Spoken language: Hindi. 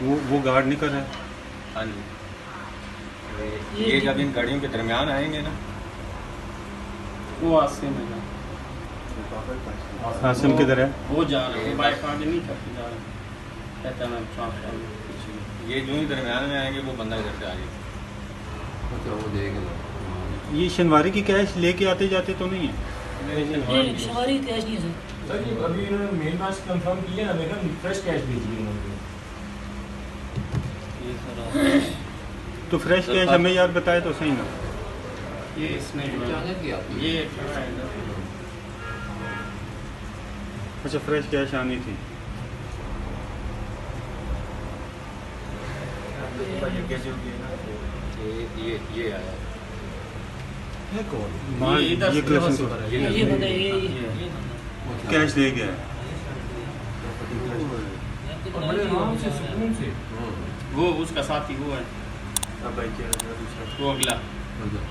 वो गार्ड नहीं कर रहा है। हाँ जी। ये जब इन गाड़ियों के दरमियान आएंगे ना, वो आसिम है हासिम किधर है? वो जा रहे हैं बाइक आगे नहीं करके जा रहे हैं, कहता है मैं साफ ये जो ही दरमियान में आएंगे वो बंदा इधर से आ जाएगा। अच्छा वो देखेगा। ये शनवारी की कैश लेके आते जाते तो नहीं है? नहीं सवारी कैश नहीं है सर ये अभी इन्होंने मेन मैच कंफर्म किया ना, मेरा फ्रेश कैश भेजिए इन्होंने। ये सर तो फ्रेश कैश हमें यार बताए तो सही ना। ये इसने अचानक ही आती है। ये खड़ा है इधर। अच्छा फ्रेश कैश आनी थी। ये कैसे हो गया ना, ये आया है कौन? माल ये इधर ये से कलेक्शन से कर- ये बंदा ये बंदा कैश ले गया है। और बड़े आराम से सुकून से। वो उसका साथी वो है, अब भाई क्या दूसरा वो अगला अच्छा।